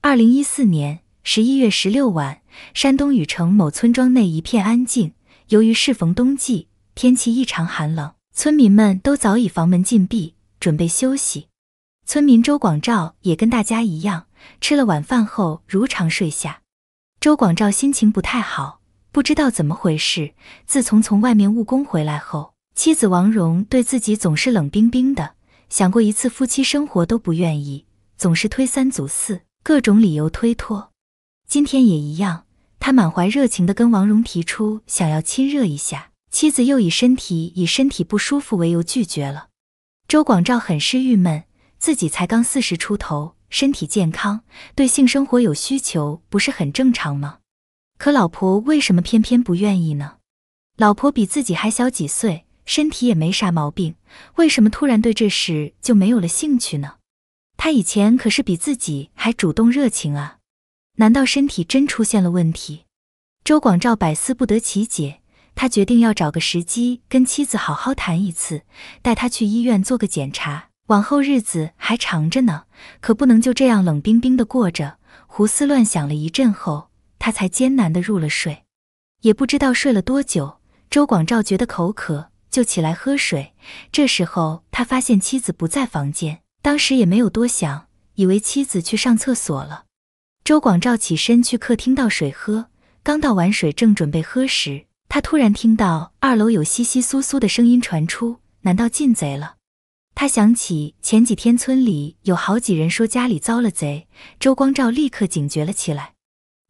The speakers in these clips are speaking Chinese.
2014年11月16晚，山东禹城某村庄内一片安静。由于适逢冬季，天气异常寒冷，村民们都早已房门禁闭，准备休息。村民周广照也跟大家一样，吃了晚饭后如常睡下。周广照心情不太好，不知道怎么回事。自从外面务工回来后，妻子王蓉对自己总是冷冰冰的，想过一次夫妻生活都不愿意，总是推三阻四，各种理由推脱。今天也一样，他满怀热情地跟王蓉提出想要亲热一下，妻子又以身体不舒服为由拒绝了。周广照很是郁闷，自己才刚40出头，身体健康，对性生活有需求，不是很正常吗？可老婆为什么偏偏不愿意呢？老婆比自己还小几岁，身体也没啥毛病，为什么突然对这事就没有了兴趣呢？他以前可是比自己还主动热情啊，难道身体真出现了问题？周广照百思不得其解，他决定要找个时机跟妻子好好谈一次，带她去医院做个检查。往后日子还长着呢，可不能就这样冷冰冰的过着。胡思乱想了一阵后，他才艰难地入了睡。也不知道睡了多久，周广照觉得口渴，就起来喝水。这时候他发现妻子不在房间，当时也没有多想，以为妻子去上厕所了。周广照起身去客厅倒水喝，刚倒完水正准备喝时，他突然听到2楼有窸窸窣窣的声音传出，难道进贼了？他想起前几天村里有好几人说家里遭了贼，周广照立刻警觉了起来。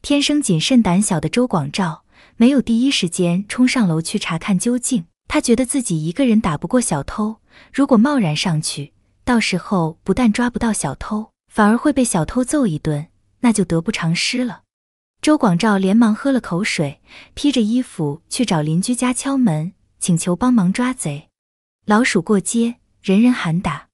天生谨慎胆小的周广照没有第一时间冲上楼去查看究竟，他觉得自己一个人打不过小偷，如果贸然上去，到时候不但抓不到小偷，反而会被小偷揍一顿，那就得不偿失了。周广照连忙喝了口水，披着衣服去找邻居家敲门，请求帮忙抓贼。老鼠过街，人人喊打。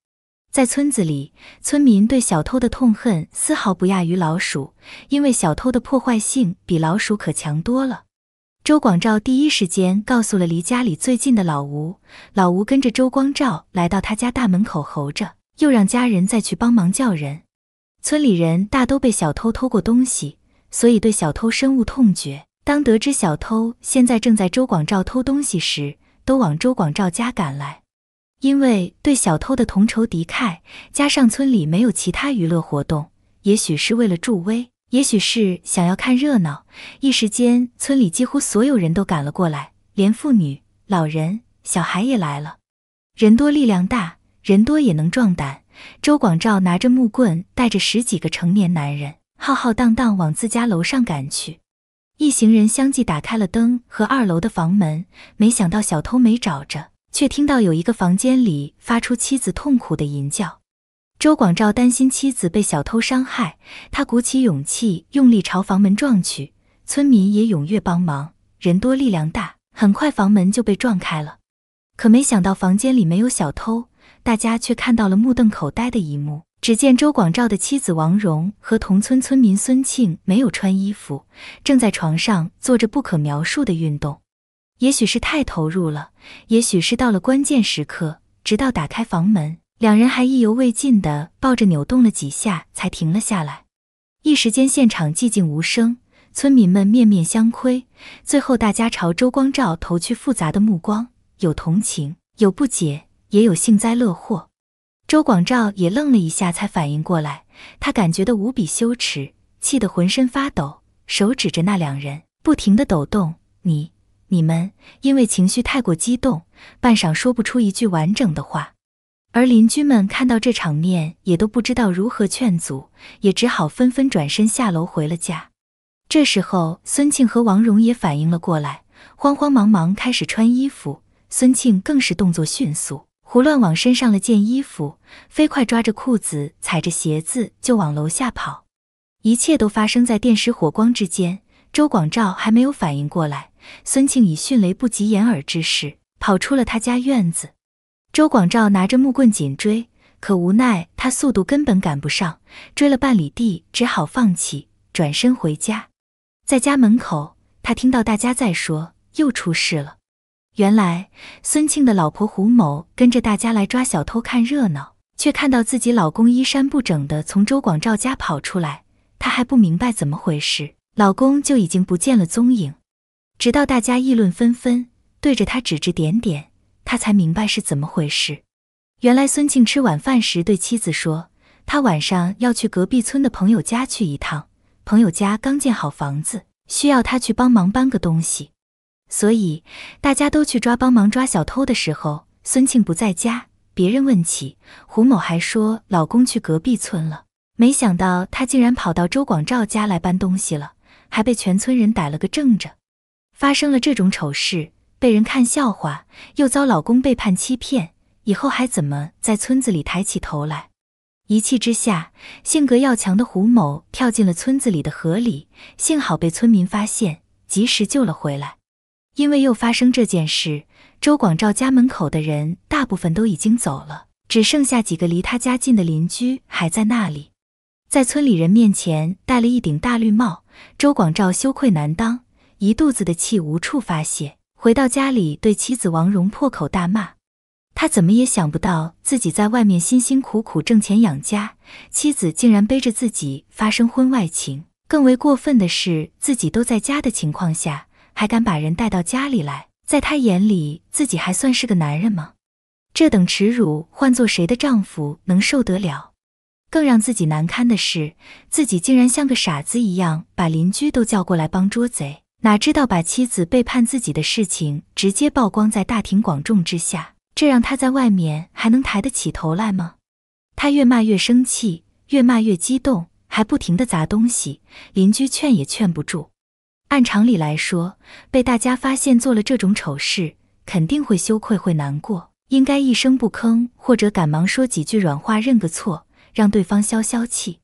在村子里，村民对小偷的痛恨丝毫不亚于老鼠，因为小偷的破坏性比老鼠可强多了。周广照第一时间告诉了离家里最近的老吴，老吴跟着周广照来到他家大门口候着，又让家人再去帮忙叫人。村里人大都被小偷偷过东西，所以对小偷深恶痛绝。当得知小偷现在正在周广照偷东西时，都往周广照家赶来。因为对小偷的同仇敌忾，加上村里没有其他娱乐活动，也许是为了助威，也许是想要看热闹，一时间村里几乎所有人都赶了过来，连妇女、老人、小孩也来了。人多力量大，人多也能壮胆。周广照拿着木棍，带着10几个成年男人，浩浩荡荡往自家楼上赶去。一行人相继打开了灯和2楼的房门，没想到小偷没找着，却听到有一个房间里发出妻子痛苦的吟叫。周广照担心妻子被小偷伤害，他鼓起勇气用力朝房门撞去，村民也踊跃帮忙，人多力量大，很快房门就被撞开了。可没想到房间里没有小偷，大家却看到了目瞪口呆的一幕。只见周广照的妻子王蓉和同村村民孙庆没有穿衣服，正在床上做着不可描述的运动。也许是太投入了，也许是到了关键时刻，直到打开房门，两人还意犹未尽地抱着扭动了几下才停了下来。一时间现场寂静无声，村民们面面相窥，最后大家朝周广照投去复杂的目光，有同情，有不解，也有幸灾乐祸。周广照也愣了一下才反应过来，他感觉得无比羞耻，气得浑身发抖，手指着那2人，不停地抖动。你们，因为情绪太过激动，半晌说不出一句完整的话。而邻居们看到这场面，也都不知道如何劝阻，也只好纷纷转身下楼回了家。这时候孙庆和王蓉也反应了过来，慌慌忙忙开始穿衣服，孙庆更是动作迅速，胡乱往身上了件衣服，飞快抓着裤子踩着鞋子就往楼下跑。一切都发生在电石火光之间，周广照还没有反应过来，孙庆以迅雷不及掩耳之势跑出了他家院子。周广照拿着木棍紧追，可无奈他速度根本赶不上，追了半里地只好放弃，转身回家。在家门口，他听到大家在说又出事了。原来孙庆的老婆胡某跟着大家来抓小偷看热闹，却看到自己老公衣衫不整地从周广照家跑出来，他还不明白怎么回事，老公就已经不见了踪影。直到大家议论纷纷，对着他指指点点，他才明白是怎么回事。原来孙庆吃晚饭时对妻子说，他晚上要去隔壁村的朋友家去一趟，朋友家刚建好房子，需要他去帮忙搬个东西。所以大家都去帮忙抓小偷的时候，孙庆不在家，别人问起，胡某还说老公去隔壁村了。没想到他竟然跑到周广照家来搬东西了，还被全村人逮了个正着。发生了这种丑事，被人看笑话，又遭老公背叛欺骗，以后还怎么在村子里抬起头来？一气之下，性格要强的胡某跳进了村子里的河里，幸好被村民发现，及时救了回来。因为又发生这件事，周广照家门口的人大部分都已经走了，只剩下几个离他家近的邻居还在那里。在村里人面前戴了一顶大绿帽，周广照羞愧难当，一肚子的气无处发泄，回到家里对妻子王蓉破口大骂。他怎么也想不到自己在外面辛辛苦苦挣钱养家，妻子竟然背着自己发生婚外情。更为过分的是，自己都在家的情况下，还敢把人带到家里来，在他眼里自己还算是个男人吗？这等耻辱换做谁的丈夫能受得了？更让自己难堪的是，自己竟然像个傻子一样把邻居都叫过来帮捉贼，哪知道把妻子背叛自己的事情直接曝光在大庭广众之下，这让他在外面还能抬得起头来吗？他越骂越生气，越骂越激动，还不停地砸东西，邻居劝也劝不住。按常理来说，被大家发现做了这种丑事，肯定会羞愧会难过，应该一声不吭，或者赶忙说几句软话认个错，让对方消消气。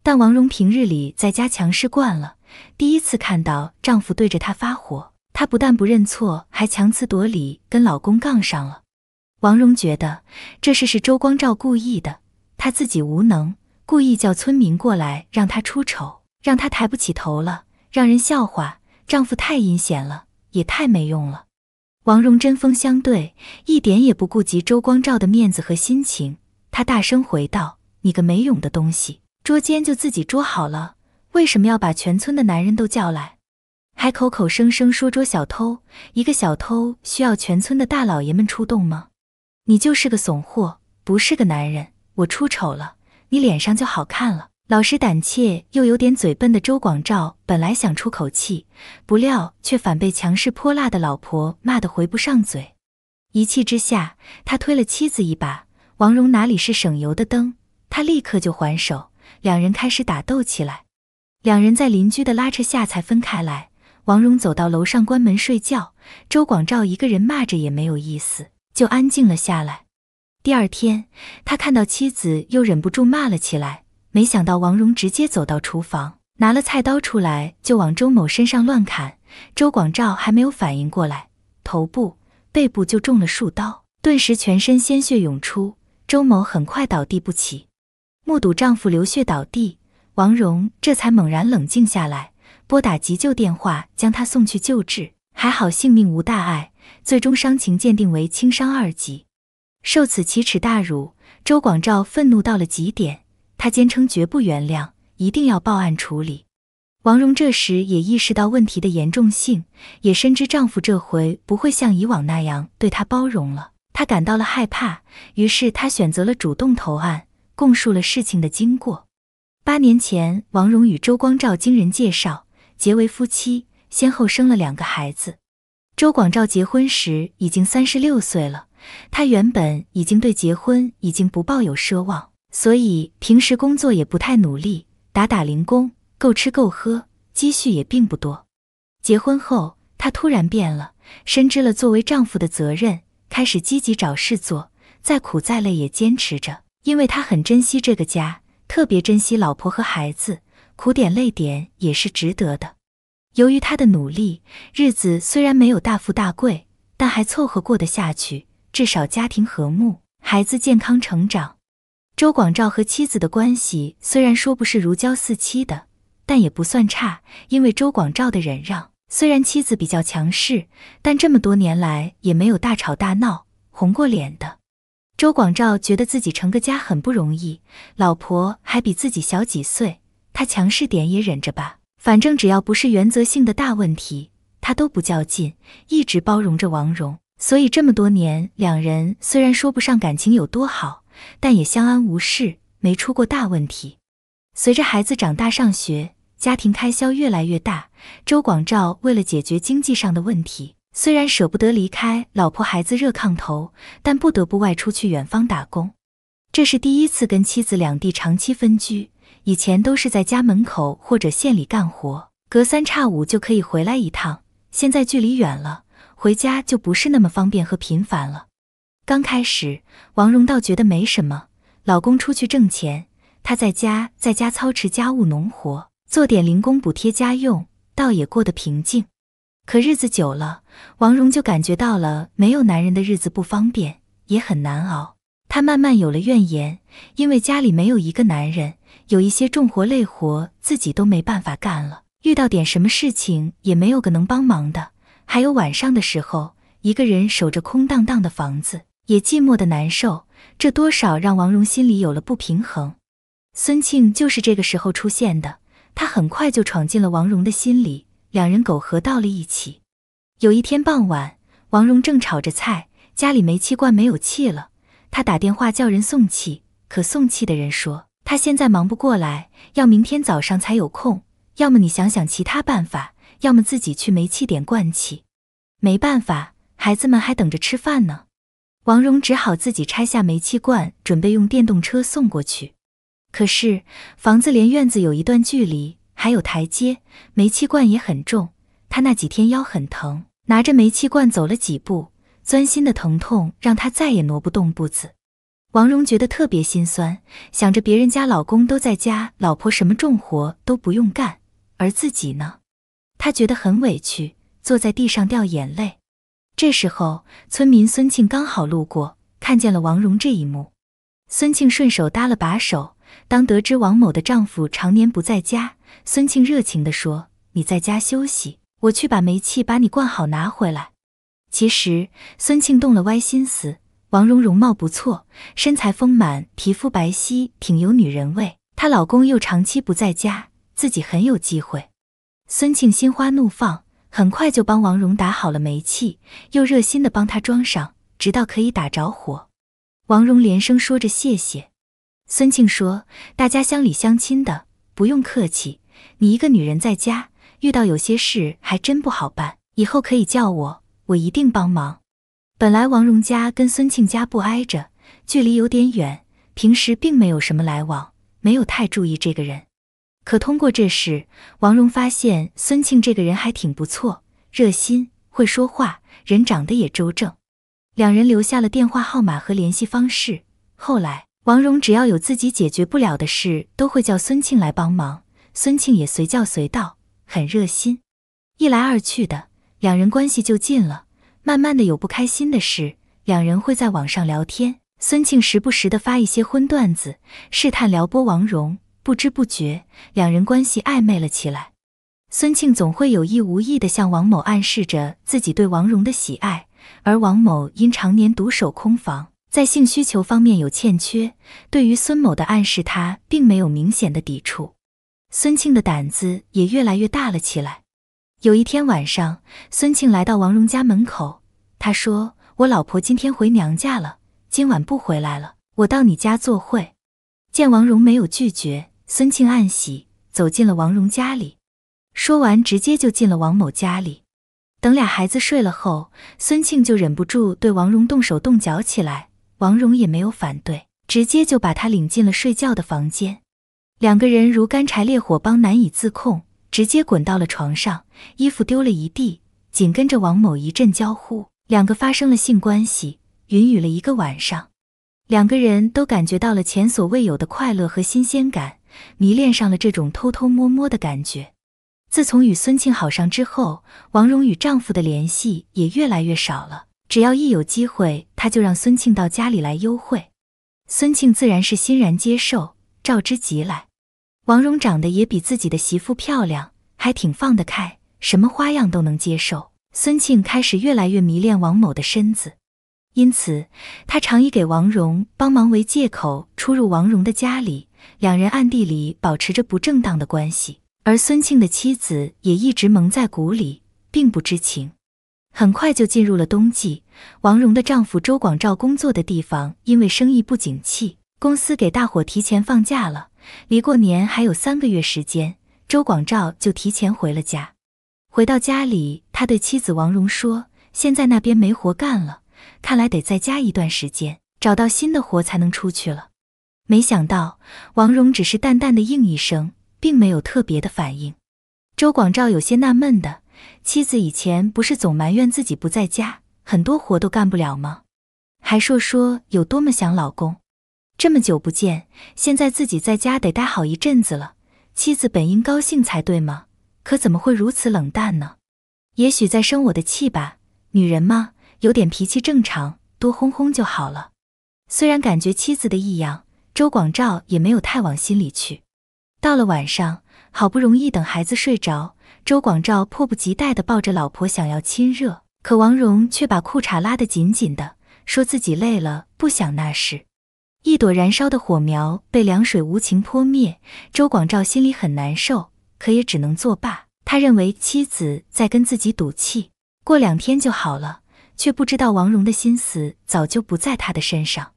但王蓉平日里在家强势惯了，第一次看到丈夫对着她发火，她不但不认错，还强词夺理跟老公杠上了。王蓉觉得这事是周光照故意的，她自己无能，故意叫村民过来让她出丑，让她抬不起头了，让人笑话，丈夫太阴险了，也太没用了。王蓉针锋相对，一点也不顾及周光照的面子和心情，她大声回道：“你个没用的东西，捉奸就自己捉好了，为什么要把全村的男人都叫来？还口口声声说捉小偷，一个小偷需要全村的大老爷们出动吗？你就是个怂货，不是个男人，我出丑了，你脸上就好看了。”老实胆怯又有点嘴笨的周广照本来想出口气，不料却反被强势泼辣的老婆骂得回不上嘴。一气之下，他推了妻子一把，王蓉哪里是省油的灯，他立刻就还手，两人开始打斗起来。两人在邻居的拉扯下才分开来，王蓉走到楼上关门睡觉，周广照一个人骂着也没有意思，就安静了下来。第二天，他看到妻子又忍不住骂了起来，没想到王蓉直接走到厨房，拿了菜刀出来就往周某身上乱砍，周广照还没有反应过来，头部、背部就中了数刀，顿时全身鲜血涌出，周某很快倒地不起。目睹丈夫流血倒地，王蓉这才猛然冷静下来，拨打急救电话将他送去救治，还好性命无大碍，最终伤情鉴定为轻伤2级。受此奇耻大辱，周广照愤怒到了极点，他坚称绝不原谅，一定要报案处理。王蓉这时也意识到问题的严重性，也深知丈夫这回不会像以往那样对她包容了，她感到了害怕，于是她选择了主动投案，供述了事情的经过。8年前，王蓉与周光照经人介绍结为夫妻，先后生了2个孩子。周广照结婚时已经36岁了，他原本已经对结婚已经不抱有奢望，所以平时工作也不太努力，打零工，够吃够喝，积蓄也并不多。结婚后，他突然变了，深知了作为丈夫的责任，开始积极找事做，再苦再累也坚持着，因为他很珍惜这个家，特别珍惜老婆和孩子，苦点累点也是值得的。由于他的努力，日子虽然没有大富大贵，但还凑合过得下去，至少家庭和睦，孩子健康成长。周广照和妻子的关系虽然说不是如胶似漆的，但也不算差，因为周广照的忍让，虽然妻子比较强势，但这么多年来也没有大吵大闹，红过脸的。周广照觉得自己成个家很不容易，老婆还比自己小几岁，他强势点也忍着吧，反正只要不是原则性的大问题，他都不较劲，一直包容着王蓉。所以这么多年，两人虽然说不上感情有多好，但也相安无事，没出过大问题。随着孩子长大上学，家庭开销越来越大，周广肇为了解决经济上的问题，虽然舍不得离开老婆孩子热炕头，但不得不外出去远方打工。这是第一次跟妻子两地长期分居，以前都是在家门口或者县里干活，隔三差五就可以回来一趟，现在距离远了，回家就不是那么方便和频繁了。刚开始，王蓉倒觉得没什么，老公出去挣钱，她在家操持家务农活，做点零工补贴家用，倒也过得平静。可日子久了，王蓉就感觉到了没有男人的日子不方便，也很难熬。她慢慢有了怨言，因为家里没有一个男人，有一些重活累活自己都没办法干了，遇到点什么事情也没有个能帮忙的。还有晚上的时候，一个人守着空荡荡的房子，也寂寞的难受，这多少让王蓉心里有了不平衡。孙庆就是这个时候出现的，他很快就闯进了王蓉的心里，两人苟合到了一起。有一天傍晚，王蓉正炒着菜，家里煤气罐没有气了，她打电话叫人送气，可送气的人说他现在忙不过来，要明天早上才有空，要么你想想其他办法，要么自己去煤气点灌气。没办法，孩子们还等着吃饭呢。王蓉只好自己拆下煤气罐，准备用电动车送过去。可是房子连院子有一段距离，还有台阶，煤气罐也很重，她那几天腰很疼，拿着煤气罐走了几步，钻心的疼痛让她再也挪不动步子。王蓉觉得特别心酸，想着别人家老公都在家，老婆什么重活都不用干，而自己呢？她觉得很委屈，坐在地上掉眼泪。这时候，村民孙庆刚好路过，看见了王蓉这一幕。孙庆顺手搭了把手，当得知王某的丈夫常年不在家，孙庆热情地说：“你在家休息，我去把煤气把你灌好拿回来。”其实，孙庆动了歪心思。王蓉容貌不错，身材丰满，皮肤白皙，挺有女人味。她老公又长期不在家，自己很有机会。孙庆心花怒放，很快就帮王蓉打好了煤气，又热心地帮她装上，直到可以打着火。王蓉连声说着谢谢。孙庆说：“大家乡里乡亲的，不用客气，你一个女人在家，遇到有些事还真不好办，以后可以叫我，我一定帮忙。”本来王蓉家跟孙庆家不挨着，距离有点远，平时并没有什么来往，没有太注意这个人。可通过这事，王蓉发现孙庆这个人还挺不错，热心，会说话，人长得也周正。两人留下了电话号码和联系方式。后来，王蓉只要有自己解决不了的事，都会叫孙庆来帮忙，孙庆也随叫随到，很热心。一来二去的，两人关系就近了。慢慢的有不开心的事，两人会在网上聊天，孙庆时不时的发一些荤段子，试探撩拨王蓉，不知不觉，两人关系暧昧了起来。孙庆总会有意无意地向王某暗示着自己对王蓉的喜爱，而王某因常年独守空房，在性需求方面有欠缺，对于孙某的暗示他并没有明显的抵触。孙庆的胆子也越来越大了起来。有一天晚上，孙庆来到王蓉家门口，他说：“我老婆今天回娘家了，今晚不回来了，我到你家做会。”见王蓉没有拒绝，孙庆暗喜，走进了王蓉家里。说完直接就进了王某家里。等俩孩子睡了后，孙庆就忍不住对王蓉动手动脚起来，王蓉也没有反对，直接就把他领进了睡觉的房间。两个人如干柴烈火般难以自控，直接滚到了床上，衣服丢了一地，紧跟着王某一阵娇呼，两个发生了性关系，云雨了一个晚上。两个人都感觉到了前所未有的快乐和新鲜感，迷恋上了这种偷偷摸摸的感觉。自从与孙庆好上之后，王蓉与丈夫的联系也越来越少了，只要一有机会，她就让孙庆到家里来幽会。孙庆自然是欣然接受，召之即来。王蓉长得也比自己的媳妇漂亮，还挺放得开，什么花样都能接受。孙庆开始越来越迷恋王某的身子，因此他常以给王蓉帮忙为借口出入王蓉的家里，两人暗地里保持着不正当的关系，而孙庆的妻子也一直蒙在鼓里，并不知情。很快就进入了冬季，王蓉的丈夫周广照工作的地方因为生意不景气，公司给大伙提前放假了，离过年还有3个月时间，周广照就提前回了家。回到家里，他对妻子王蓉说，现在那边没活干了，看来得再加一段时间，找到新的活才能出去了。没想到王蓉只是淡淡的应一声，并没有特别的反应。周广照有些纳闷的，妻子以前不是总埋怨自己不在家，很多活都干不了吗？还说有多么想老公。这么久不见，现在自己在家得待好一阵子了，妻子本应高兴才对吗？可怎么会如此冷淡呢？也许在生我的气吧，女人嘛，有点脾气正常，多哄哄就好了。虽然感觉妻子的异样，周广照也没有太往心里去。到了晚上，好不容易等孩子睡着，周广照迫不及待地抱着老婆想要亲热，可王蓉却把裤衩拉得紧紧的，说自己累了，不想那事。一朵燃烧的火苗被凉水无情泼灭，周广照心里很难受，可也只能作罢。他认为妻子在跟自己赌气，过2天就好了，却不知道王蓉的心思早就不在他的身上。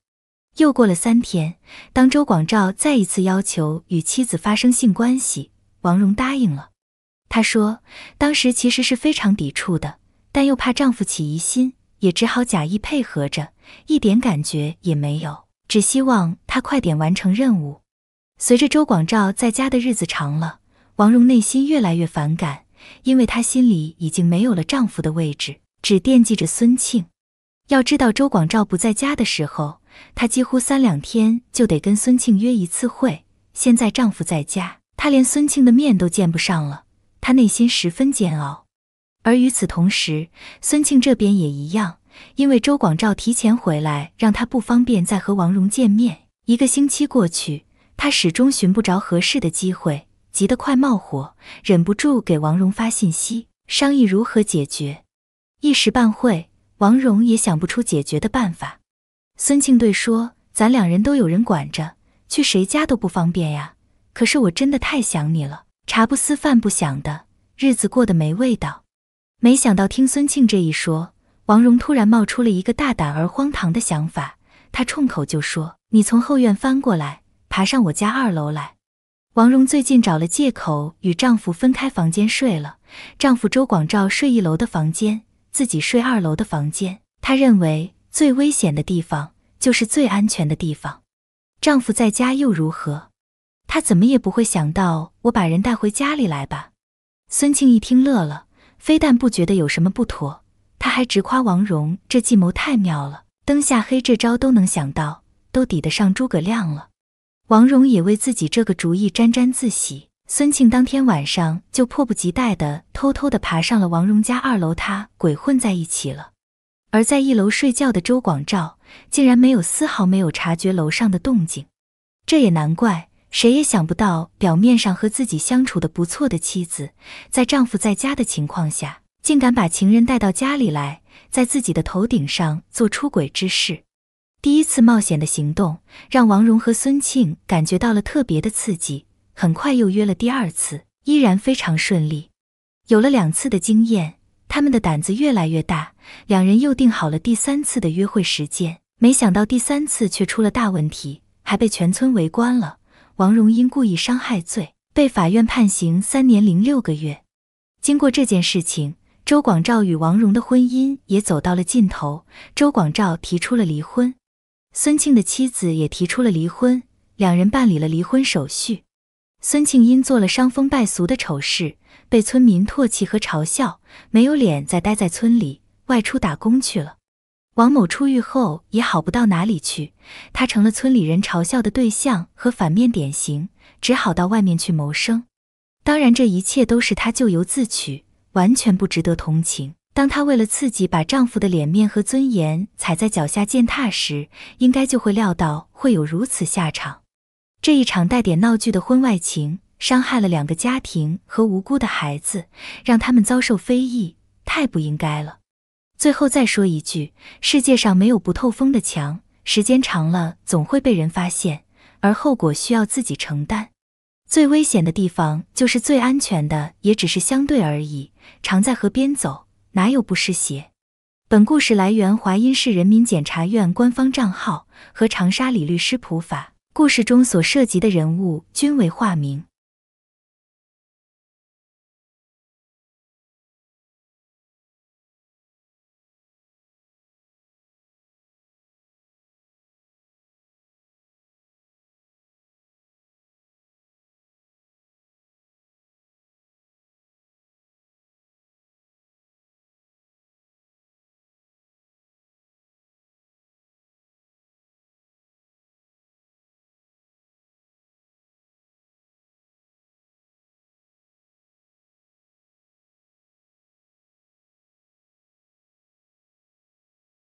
又过了3天，当周广照再一次要求与妻子发生性关系，王蓉答应了。她说当时其实是非常抵触的，但又怕丈夫起疑心，也只好假意配合着，一点感觉也没有，只希望他快点完成任务。随着周广照在家的日子长了，王蓉内心越来越反感，因为她心里已经没有了丈夫的位置，只惦记着孙庆。要知道周广照不在家的时候，她几乎3-2天就得跟孙庆约一次会，现在丈夫在家，她连孙庆的面都见不上了，她内心十分煎熬。而与此同时，孙庆这边也一样，因为周广照提前回来，让她不方便再和王蓉见面。1个星期过去，她始终寻不着合适的机会，急得快冒火，忍不住给王蓉发信息，商议如何解决。一时半会，王蓉也想不出解决的办法。孙庆对说，咱2人都有人管着，去谁家都不方便呀，可是我真的太想你了，茶不思饭不想的，日子过得没味道。没想到听孙庆这一说，王蓉突然冒出了一个大胆而荒唐的想法，她冲口就说，你从后院翻过来，爬上我家2楼来。王蓉最近找了借口与丈夫分开房间睡了，丈夫周广照睡1楼的房间，自己睡2楼的房间。她认为最危险的地方就是最安全的地方。丈夫在家又如何？她怎么也不会想到我把人带回家里来吧。孙庆一听乐了，非但不觉得有什么不妥，他还直夸王蓉这计谋太妙了，灯下黑这招都能想到，都抵得上诸葛亮了。王蓉也为自己这个主意沾沾自喜，孙庆当天晚上就迫不及待地偷偷地爬上了王蓉家2楼，他鬼混在一起了。而在1楼睡觉的周广照竟然没有丝毫没有察觉楼上的动静。这也难怪，谁也想不到表面上和自己相处的不错的妻子，在丈夫在家的情况下，竟敢把情人带到家里来，在自己的头顶上做出轨之事。第1次冒险的行动让王蓉和孙庆感觉到了特别的刺激，很快又约了第2次，依然非常顺利。有了2次的经验，他们的胆子越来越大，2人又定好了第3次的约会时间。没想到第3次却出了大问题，还被全村围观了。王蓉因故意伤害罪，被法院判刑3年06个月。经过这件事情，周广照与王蓉的婚姻也走到了尽头，周广照提出了离婚。孙庆的妻子也提出了离婚，2人办理了离婚手续。孙庆因做了伤风败俗的丑事，被村民唾弃和嘲笑，没有脸再待在村里，外出打工去了。王某出狱后也好不到哪里去，他成了村里人嘲笑的对象和反面典型，只好到外面去谋生。当然这一切都是他咎由自取，完全不值得同情。当她为了刺激把丈夫的脸面和尊严踩在脚下践踏时，应该就会料到会有如此下场。这一场带点闹剧的婚外情，伤害了2个家庭和无辜的孩子，让他们遭受非议，太不应该了。最后再说一句，世界上没有不透风的墙，时间长了总会被人发现，而后果需要自己承担。最危险的地方就是最安全的，也只是相对而已。常在河边走，哪有不湿鞋？本故事来源华阴市人民检察院官方账号和长沙李律师普法，故事中所涉及的人物均为化名。